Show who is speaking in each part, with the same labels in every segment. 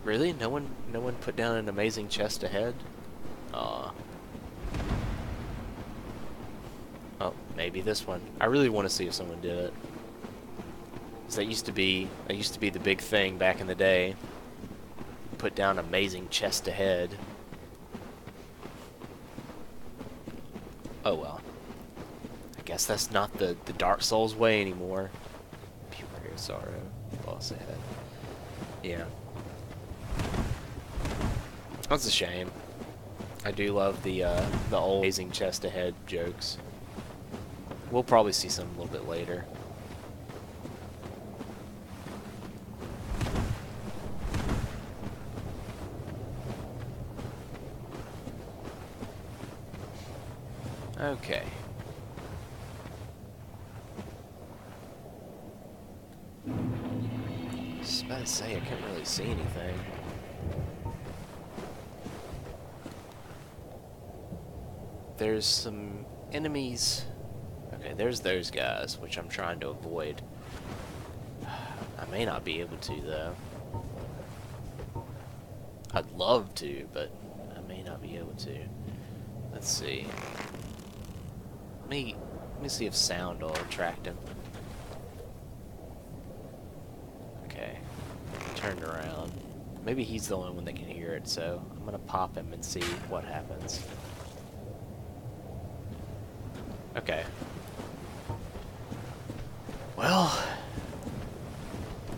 Speaker 1: Really? No one put down an amazing chest ahead? Aw. Oh, maybe this one. I really want to see if someone did it. 'Cause that used to be the big thing back in the day. Put down amazing chest ahead. Oh well. I guess that's not the Dark Souls way anymore. Pure sorrow. Boss ahead. Yeah. That's a shame. I do love the old amazing chest ahead jokes. We'll probably see some a little bit later. Okay. I was about to say, I can't really see anything. There's some enemies. Okay, there's those guys, which I'm trying to avoid. I may not be able to, though. I'd love to, but I may not be able to. Let's see. Let me see if sound will attract him. Okay. Turned around. Maybe he's the only one that can hear it, so I'm gonna pop him and see what happens. Okay. Well,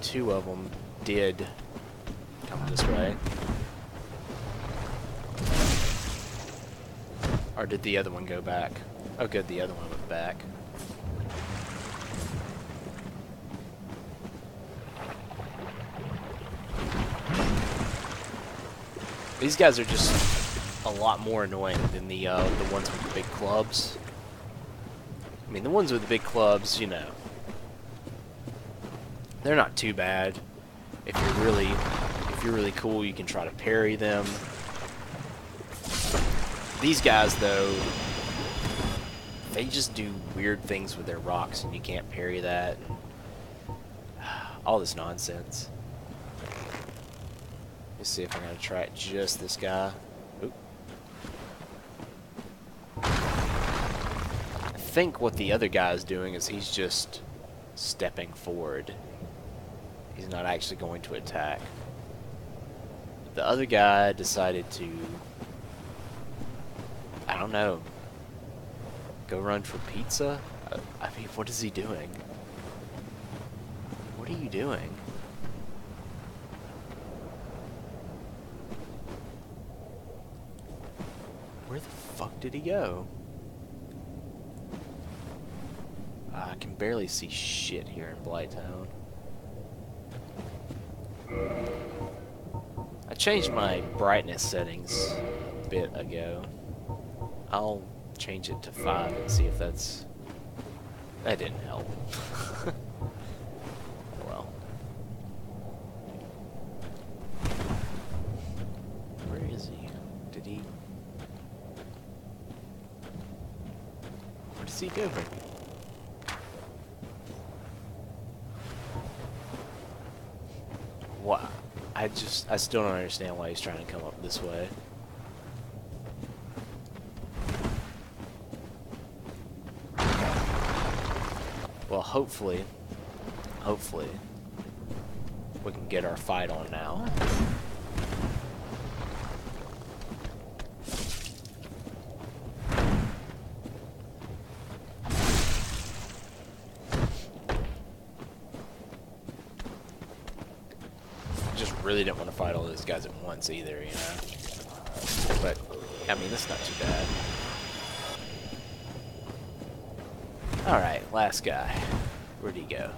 Speaker 1: two of them did come this way. Or did the other one go back? Oh good, the other one went back. These guys are just a lot more annoying than the ones with the big clubs. I mean, the ones with the big clubs, you know, they're not too bad. If you're really cool, you can try to parry them. These guys, though, they just do weird things with their rocks, and you can't parry that. All this nonsense. Let's see if I'm gonna try it just this guy. Oop. I think what the other guy's doing is he's just stepping forward. He's not actually going to attack. The other guy decided to, I don't know, go run for pizza? I mean, what is he doing? What are you doing? Where the fuck did he go? I can barely see shit here in Blightown. I changed my brightness settings a bit ago. I'll change it to 5 and see if that didn't help. Well. Where is he? Where does he go? What? I still don't understand why he's trying to come up this way. Well, hopefully, we can get our fight on now. Just really didn't want to fight all those guys at once either, you know. But, I mean, that's not too bad. Alright, last guy. Where'd he go?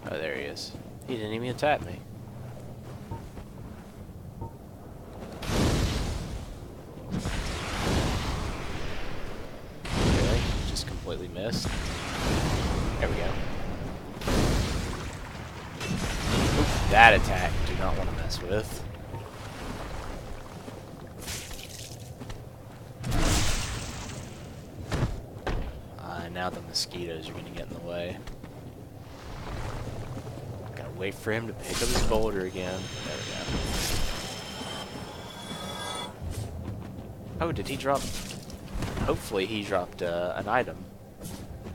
Speaker 1: Oh, there he is. He didn't even attack me. Really? Just completely missed. There we go. Oop, that attack, do not want to mess with. Now the mosquitoes are going to get in the way. wait for him to pick up his boulder again. There we go. Oh, did he drop? Hopefully he dropped an item.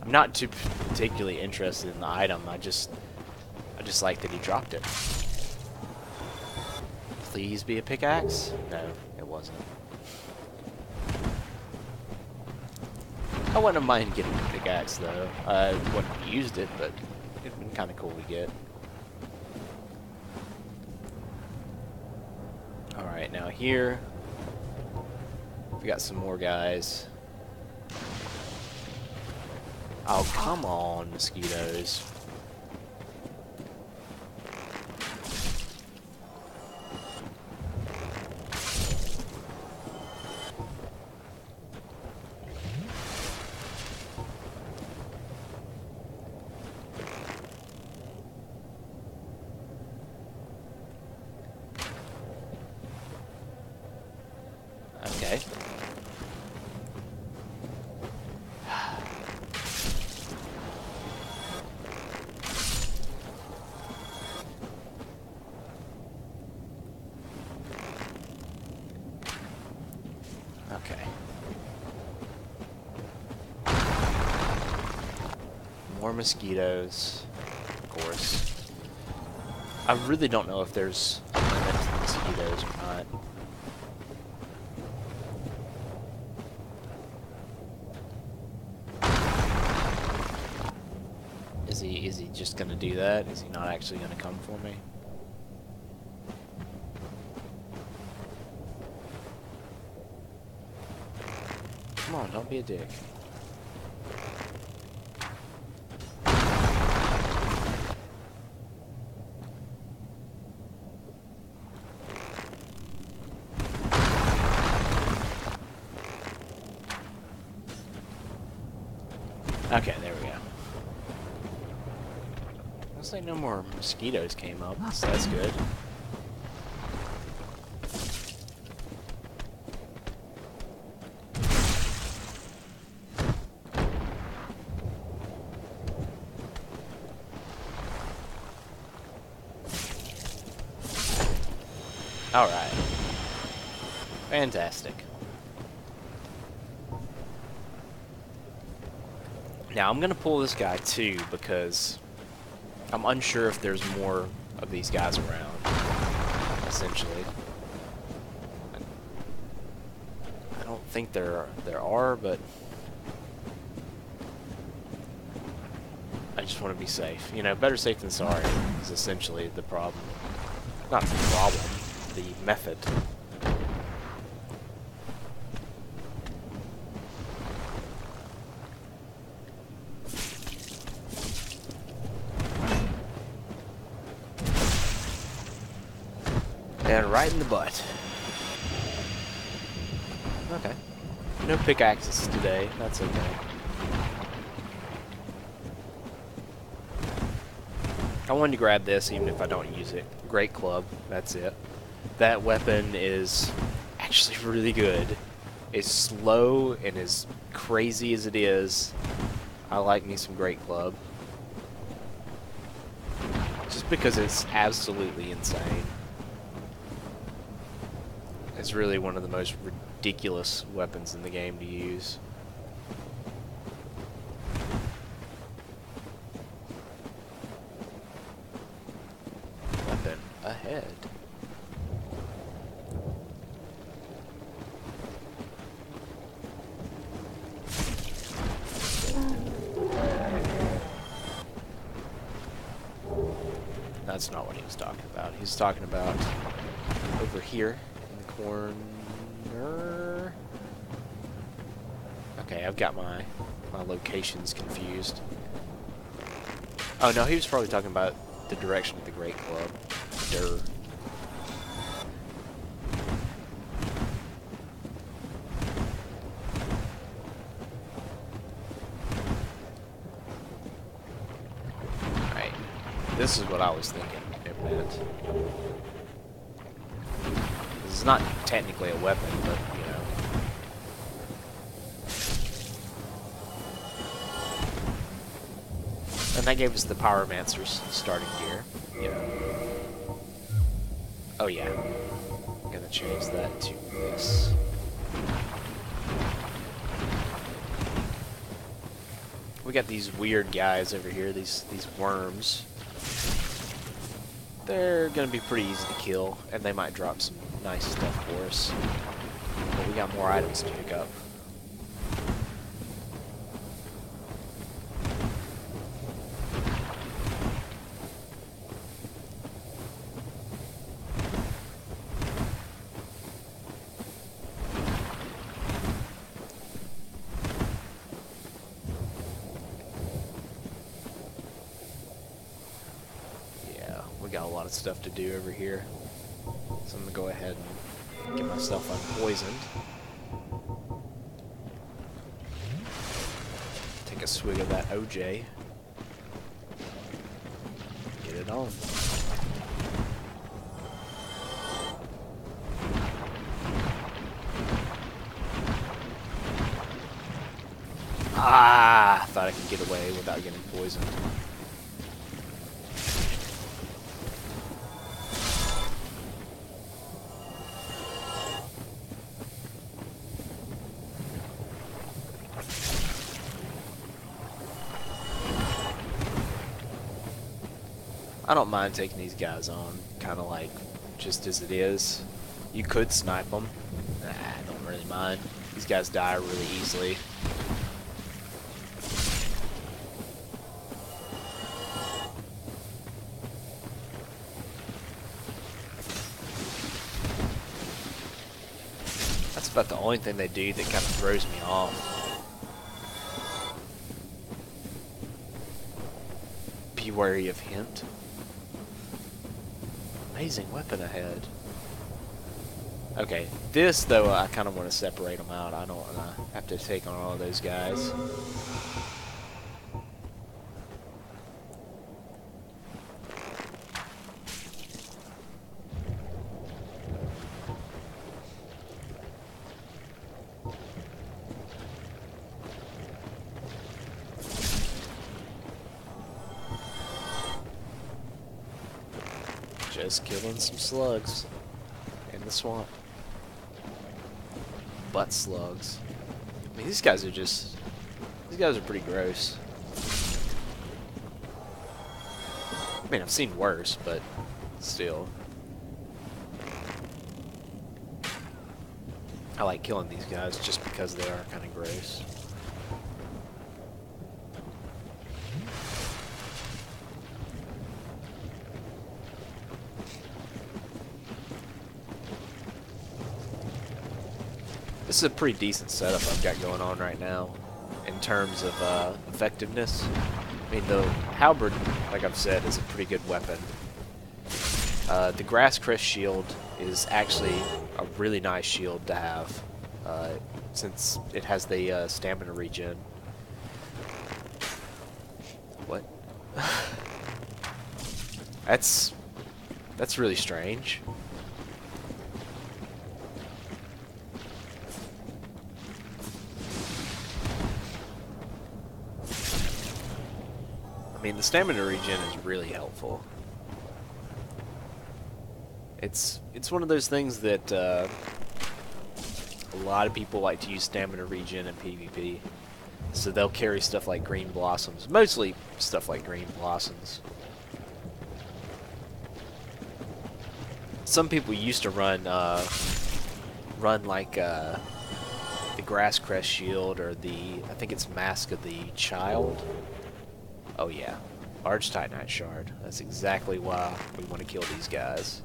Speaker 1: I'm not too particularly interested in the item. I just like that he dropped it. Please be a pickaxe? No, it wasn't. I wouldn't mind getting a pickaxe though. I wouldn't have used it, but it'd been kind of cool to get. Alright, now here we got some more guys. Oh, come on, mosquitoes. Okay. Okay. More mosquitoes, of course. I really don't know if there's a limit to mosquitoes or not. Is he just gonna do that? Is he not actually gonna come for me? Come on, don't be a dick. Okay, there we go. Looks like no more mosquitoes came up, so that's good. Alright. Fantastic. Now, I'm gonna pull this guy too, because I'm unsure if there's more of these guys around, essentially. I don't think there are, but I just want to be safe. You know, better safe than sorry is essentially the problem. Not the problem, the method. And right in the butt. Okay. No pickaxes today. That's okay. I wanted to grab this even if I don't use it. Great club. That's it. That weapon is actually really good. As slow and as crazy as it is, I like me some great club. Just because it's absolutely insane. It's really one of the most ridiculous weapons in the game to use. Weapon ahead. That's not what he was talking about. He was talking about over here. Corner. Okay, I've got my locations confused. Oh no, he was probably talking about the direction of the Great Club. Durr. Alright. This is what I was thinking it meant. It's not technically a weapon, but, you know. And that gave us the Pyromancer's starting gear. Yeah. Oh yeah. I'm gonna change that to this. We got these weird guys over here, these worms. They're gonna be pretty easy to kill, and they might drop some nice stuff for us. But we got more items to pick up. Got a lot of stuff to do over here, so I'm gonna go ahead and get myself unpoisoned. Take a swig of that OJ. Get it on. Ah! I thought I could get away without getting poisoned. I don't mind taking these guys on, kind of like just as it is. You could snipe them. Nah, I don't really mind. These guys die really easily. That's about the only thing they do that kind of throws me off. Be wary of hint. Amazing weapon ahead. Okay, this though I kind of want to separate them out. I don't want to have to take on all of those guys. Just killing some slugs in the swamp. Butt slugs. I mean, these guys are pretty gross. I mean, I've seen worse, but still. I like killing these guys just because they are kind of gross. This is a pretty decent setup I've got going on right now in terms of effectiveness. I mean, the halberd, like I've said, is a pretty good weapon. The grass crest shield is actually a really nice shield to have, since it has the stamina regen. What? That's really strange. I mean, the stamina regen is really helpful. It's one of those things that a lot of people like to use stamina regen in PvP. So they'll carry stuff like green blossoms, mostly stuff like green blossoms. Some people used to run like the grass crest shield or I think it's Mask of the Child. Oh yeah, large titanite shard. That's exactly why we want to kill these guys.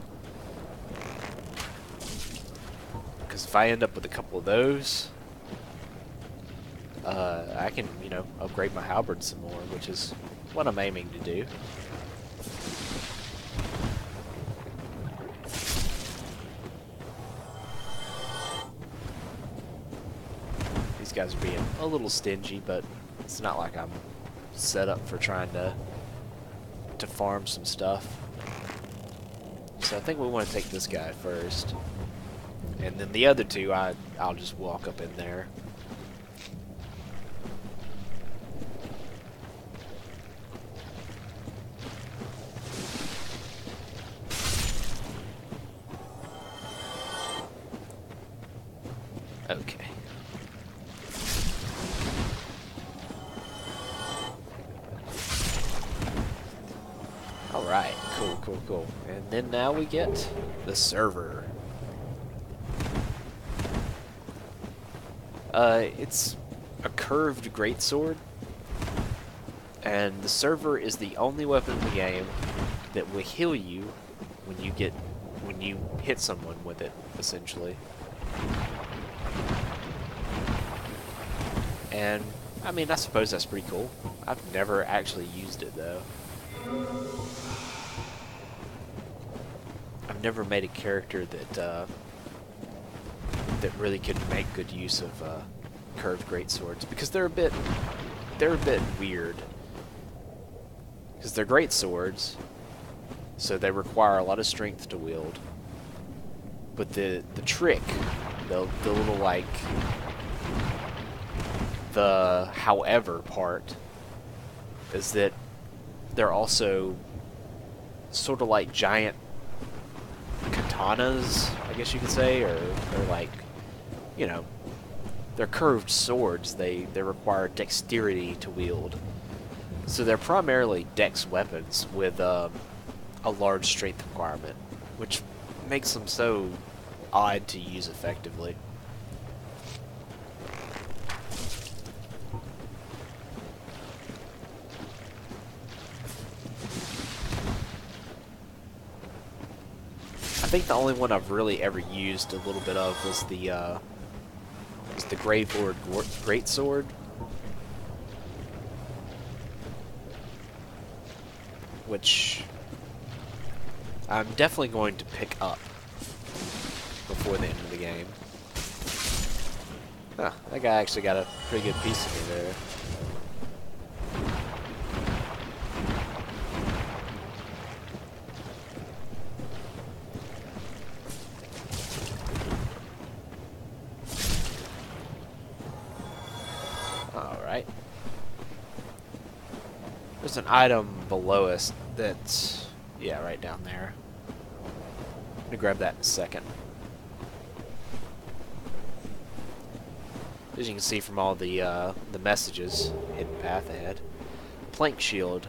Speaker 1: Because if I end up with a couple of those, I can, you know, upgrade my halberd some more, which is what I'm aiming to do. These guys are being a little stingy, but it's not like I'm set up for trying to farm some stuff. So I think we want to take this guy first, and then the other two I'll just walk up in there. Okay. Alright, cool, cool, cool. And then now we get the server. It's a curved greatsword, and the server is the only weapon in the game that will heal you when you hit someone with it, essentially. And I mean, I suppose that's pretty cool. I've never actually used it though. I've never made a character that really could make good use of curved greatswords, because they're a bit weird. Because they're great swords, so they require a lot of strength to wield. But the trick, the little like the however part, is that they're also sort of like giant katanas, I guess you could say, or they're like, you know, they're curved swords. They require dexterity to wield. So they're primarily dex weapons with a large strength requirement, which makes them so odd to use effectively. I think the only one I've really ever used a little bit of was the Gravelord Greatsword, which I'm definitely going to pick up before the end of the game. Huh, that guy actually got a pretty good piece of me there. Alright. There's an item below us that's, yeah, right down there. I'm gonna grab that in a second. As you can see from all the messages, hidden path ahead. Plank shield.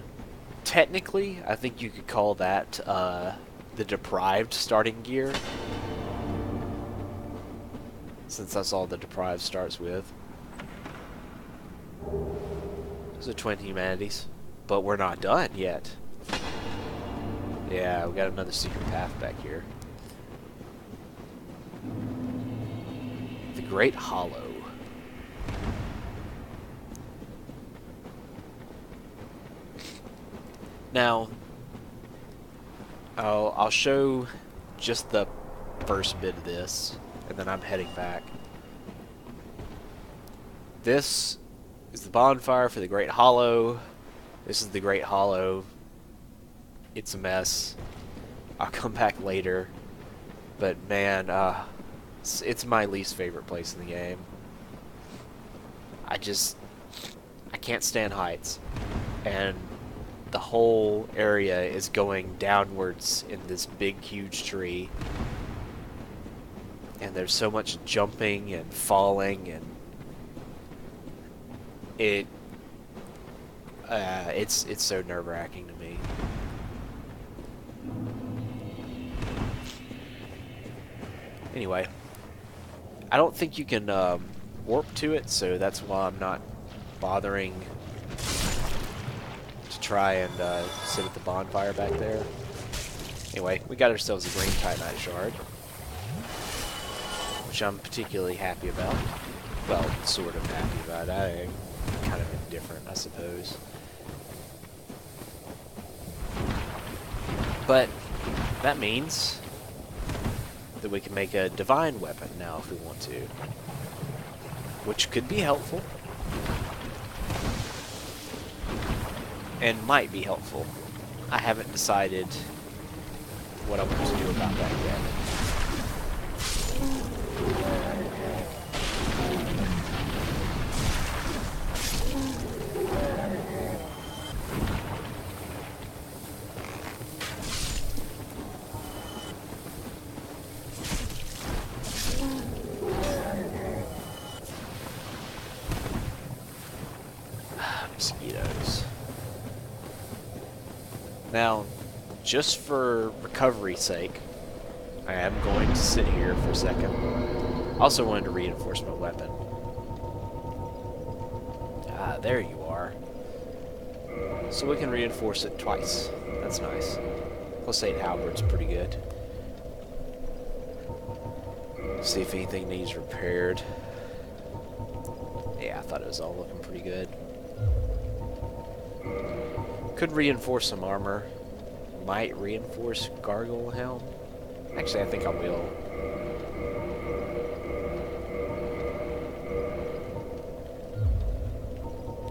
Speaker 1: Technically, I think you could call that the deprived starting gear, since that's all the deprived starts with. Those are 20 humanities, but we're not done yet. Yeah, we got another secret path back here. The Great Hollow. Now, I'll show just the first bit of this, and then I'm heading back. This is the bonfire for the Great Hollow. This is the Great Hollow. It's a mess. I'll come back later. But man, it's my least favorite place in the game. I can't stand heights. And the whole area is going downwards in this big, huge tree. And there's so much jumping and falling, and it's so nerve-wracking to me. Anyway, I don't think you can warp to it, so that's why I'm not bothering to try and sit at the bonfire back there. Anyway, we got ourselves a green Titanite shard, which I'm particularly happy about. Well, sort of happy about. I'm kind of indifferent, I suppose. But that means that we can make a divine weapon now if we want to, which could be helpful, and might be helpful. I haven't decided what I want to do about that yet. Mosquitoes. Now, just for recovery's sake, I am going to sit here for a second. Also wanted to reinforce my weapon. Ah, there you are. So we can reinforce it twice. That's nice. +8 halberd's pretty good. See if anything needs repaired. Yeah, I thought it was all looking pretty good. Could reinforce some armor. Might reinforce gargoyle helm. Actually, I think I will.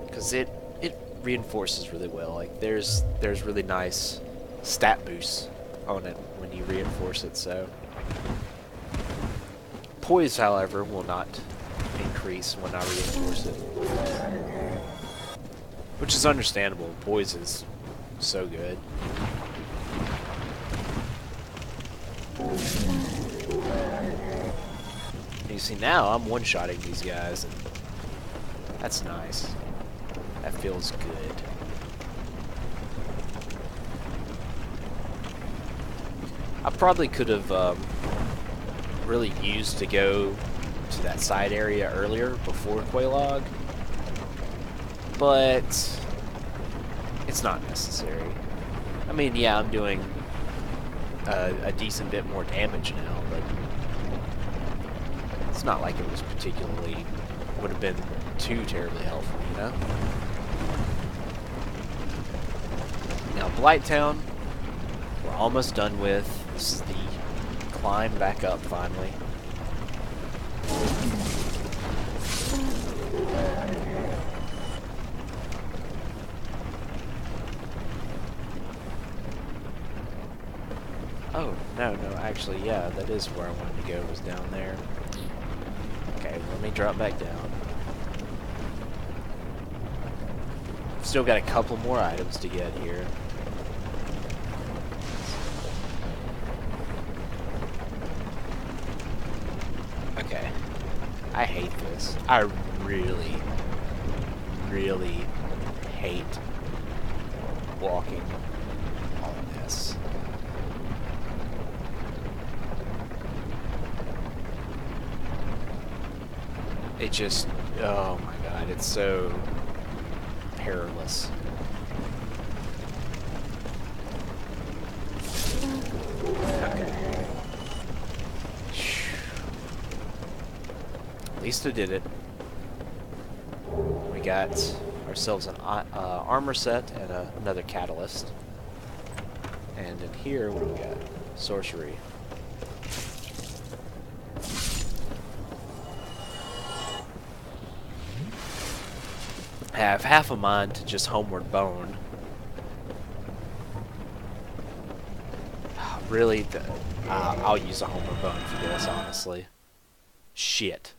Speaker 1: Because it reinforces really well. Like there's really nice stat boosts on it when you reinforce it. So poise, however, will not increase when I reinforce it, which is understandable. Poise is so good. You see, now I'm one-shotting these guys, and that's nice. That feels good. I probably could have really used to go to that side area earlier before Quelaag, but it's not necessary. I mean, yeah, I'm doing a decent bit more damage now, but it's not like it was particularly would have been too terribly helpful, you know? Now, Blightown, we're almost done with. This is the climb back up, finally. Oh, no, actually, yeah, that is where I wanted to go, was down there. Okay, let me drop back down. Still got a couple more items to get here. Okay. I hate this. I really, really hate walking on this. It just, oh my god, it's so perilous. Okay. At least I did it. We got ourselves an armor set and another catalyst. And in here, what do we got? Sorcery. I have half a mind to just homeward bone. Really, I'll use a homeward bone for this, honestly. Shit.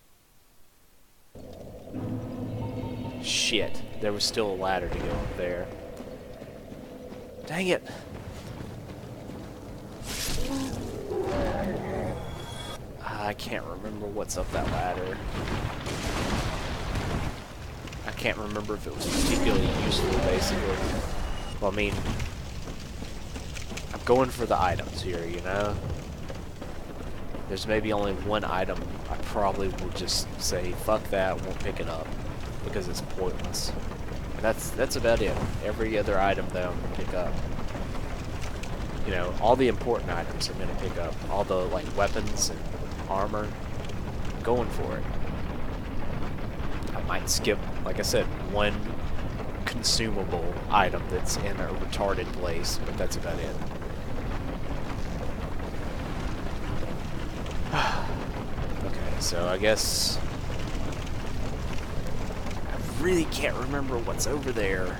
Speaker 1: Shit. There was still a ladder to go up there. Dang it. I can't remember what's up that ladder. I can't remember if it was particularly useful, basically. Well, I mean, I'm going for the items here, you know? There's maybe only one item I probably will just say, fuck that, won't pick it up, because it's pointless. And that's about it. Every other item that I'm going to pick up, you know, all the important items I'm going to pick up. All the, like, weapons and armor, I'm going for it. I might skip, like I said, one consumable item that's in a retarded place, but that's about it. Okay, so I guess I really can't remember what's over there.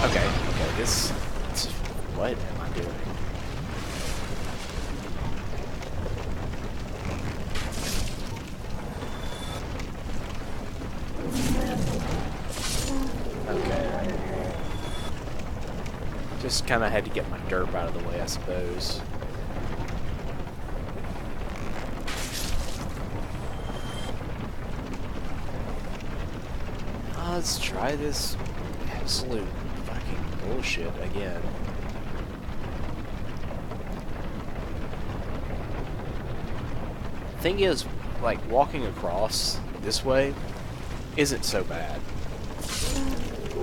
Speaker 1: Okay, this, what am I doing? Just kind of had to get my derp out of the way, I suppose. Let's try this absolute fucking bullshit again. Thing is, like, walking across this way isn't so bad.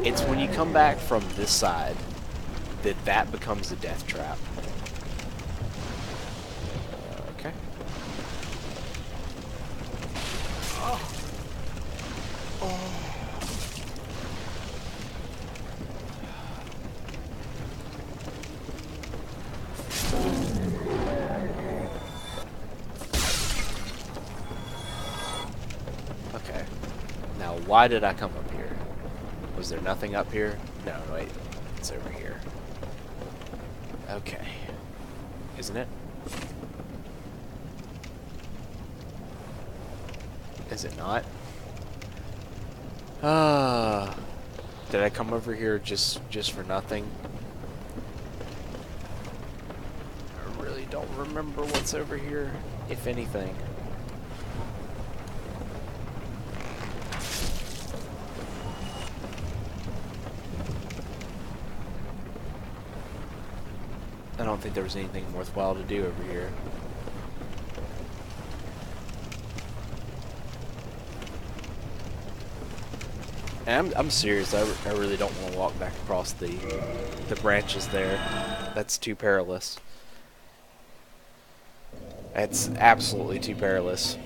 Speaker 1: It's when you come back from this side that becomes the death trap. Okay. Oh. Okay. Now, why did I come up here? Was there nothing up here? No, wait. It's over here. Okay. Isn't it? Is it not? Did I come over here just for nothing? I really don't remember what's over here, if anything. I don't think there was anything worthwhile to do over here. And I'm serious. I really don't want to walk back across the branches there. That's too perilous. That's absolutely too perilous.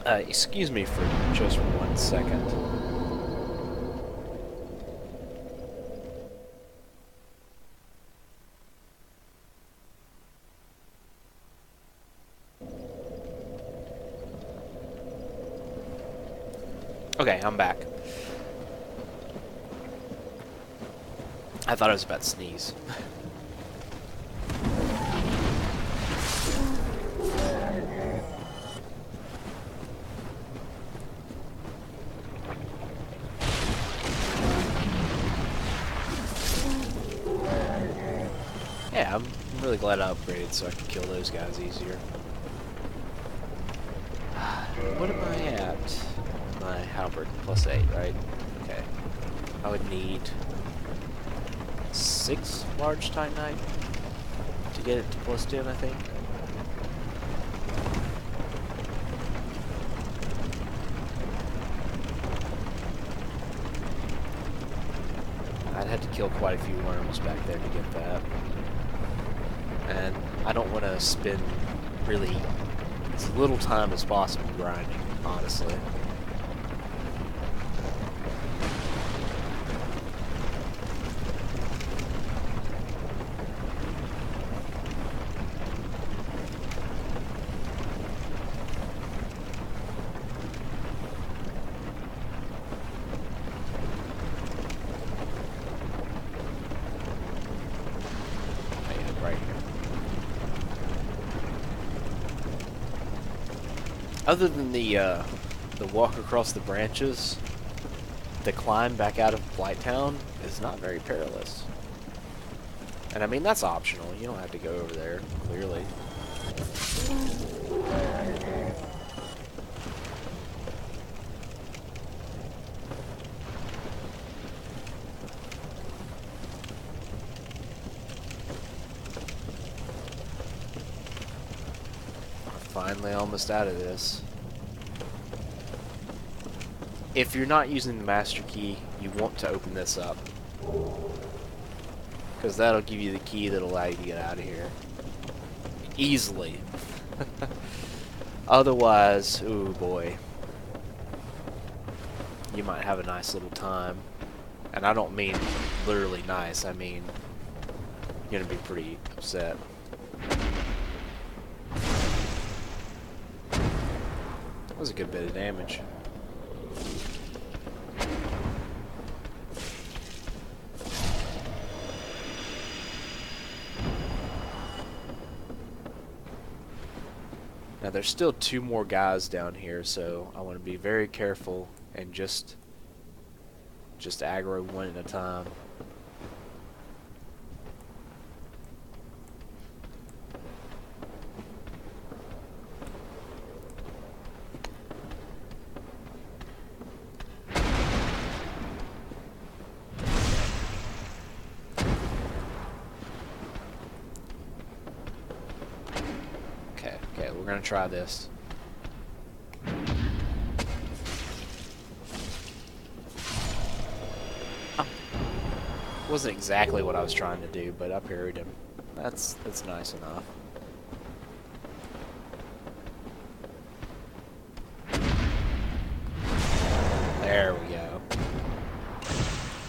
Speaker 1: Excuse me for just 1 second. Okay, I'm back. I thought I was about to sneeze. Yeah, I'm really glad I upgraded so I can kill those guys easier. What am I at? My halberd +8, right? Okay. I would need 6 large titanite to get it to +10, I think. I'd had to kill quite a few worms back there to get that. And I don't want to spend really as little time as possible grinding, honestly. Other than the walk across the branches, the climb back out of Blightown is not very perilous. And I mean, that's optional. You don't have to go over there, clearly. Finally almost out of this. If you're not using the master key, you want to open this up, because that'll give you the key that'll allow you to get out of here easily. Otherwise, ooh boy, you might have a nice little time. And I don't mean literally nice, I mean you're gonna be pretty upset. That was a good bit of damage. Now there's still 2 more guys down here, so I want to be very careful and just aggro one at a time. Okay, we're gonna try this. Oh. Wasn't exactly what I was trying to do, but I parried him. That's nice enough. There we go.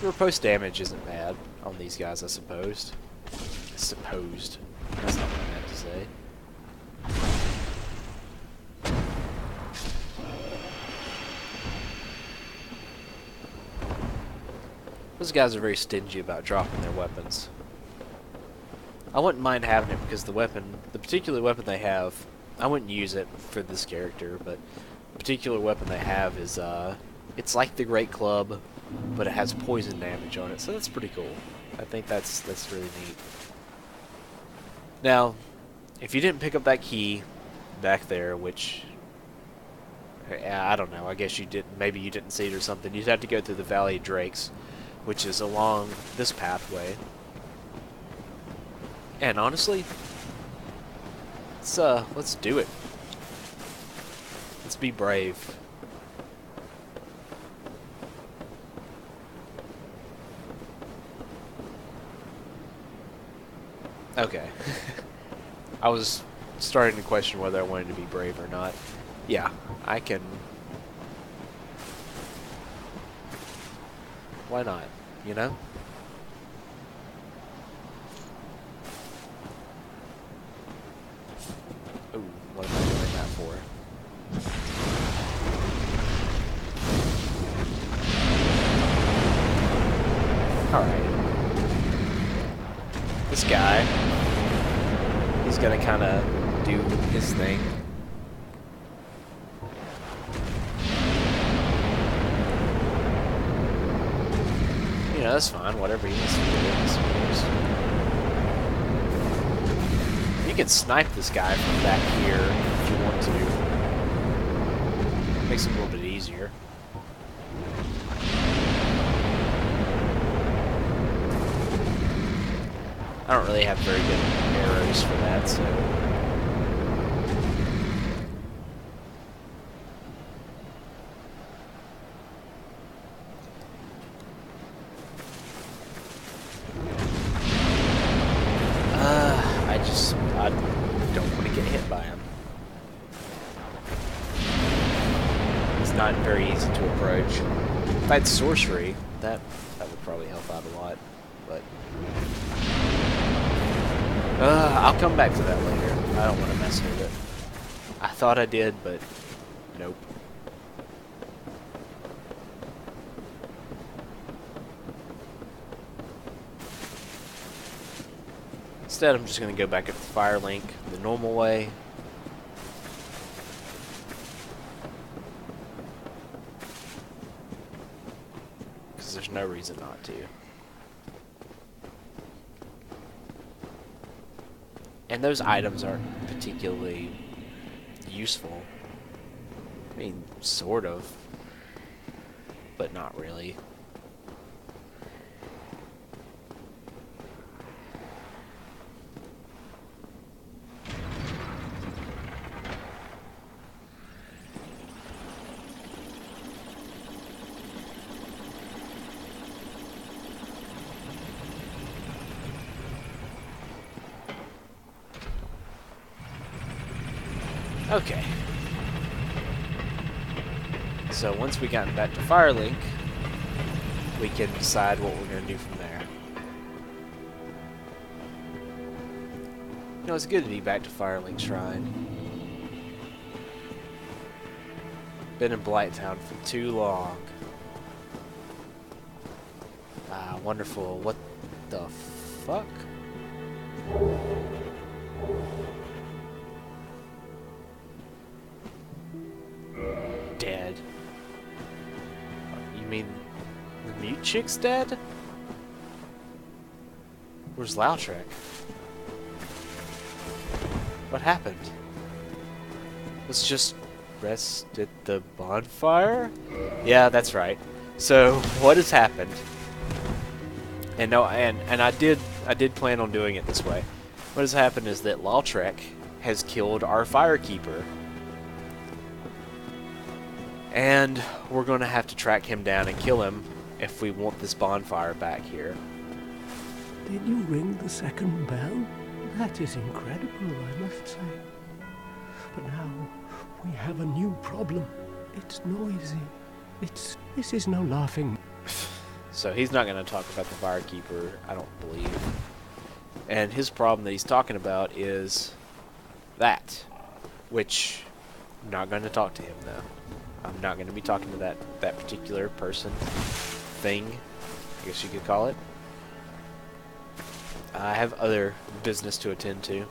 Speaker 1: Riposte damage isn't bad on these guys, I suppose. Supposed. That's not what I meant to say. Those guys are very stingy about dropping their weapons. I wouldn't mind having it because the particular weapon they have, I wouldn't use it for this character, but the particular weapon they have is, it's like the Great Club, but it has poison damage on it, so that's pretty cool. I think that's really neat. Now, if you didn't pick up that key back there, which I don't know, I guess you didn't. Maybe you didn't see it or something. You'd have to go through the Valley of Drakes, which is along this pathway. And honestly, let's do it. Let's be brave. Okay. I was starting to question whether I wanted to be brave or not. Yeah, I can. Why not? You know? Ooh, what am I doing that for? Alright. This guy, he's gonna kinda do his thing. You know, that's fine, whatever he needs to do, I suppose. You can snipe this guy from back here if you want to. Makes it a little bit easier. I don't really have very good arrows for that, so... I don't want to get hit by him. It's not very easy to approach. If I had sorcery, that would probably help out a lot, but... I'll come back to that later. I don't want to mess with it. I thought I did, but nope. Instead, I'm just going to go back up to Firelink the normal way. Because there's no reason not to. And those items aren't particularly useful. I mean, sort of. But not really. Okay. So once we got back to Firelink, we can decide what we're going to do from there. You know, it's good to be back to Firelink Shrine. Been in Blightown for too long. Ah, wonderful. What the fuck? Dead. You mean the mute chick's dead? Where's Lautrec? What happened? Let's just rest at the bonfire? Yeah, that's right. So what has happened? And no, and I did plan on doing it this way. What has happened is that Lautrec has killed our firekeeper. And we're going to have to track him down and kill him if we want this bonfire back here.
Speaker 2: Did you ring the second bell? That is incredible, I must say. But now we have a new problem. It's noisy. This is no laughing.
Speaker 1: So he's not going to talk about the firekeeper, I don't believe. And his problem that he's talking about is that, which I'm not going to talk to him though. I'm not going to be talking to that particular person, thing, I guess you could call it. I have other business to attend to.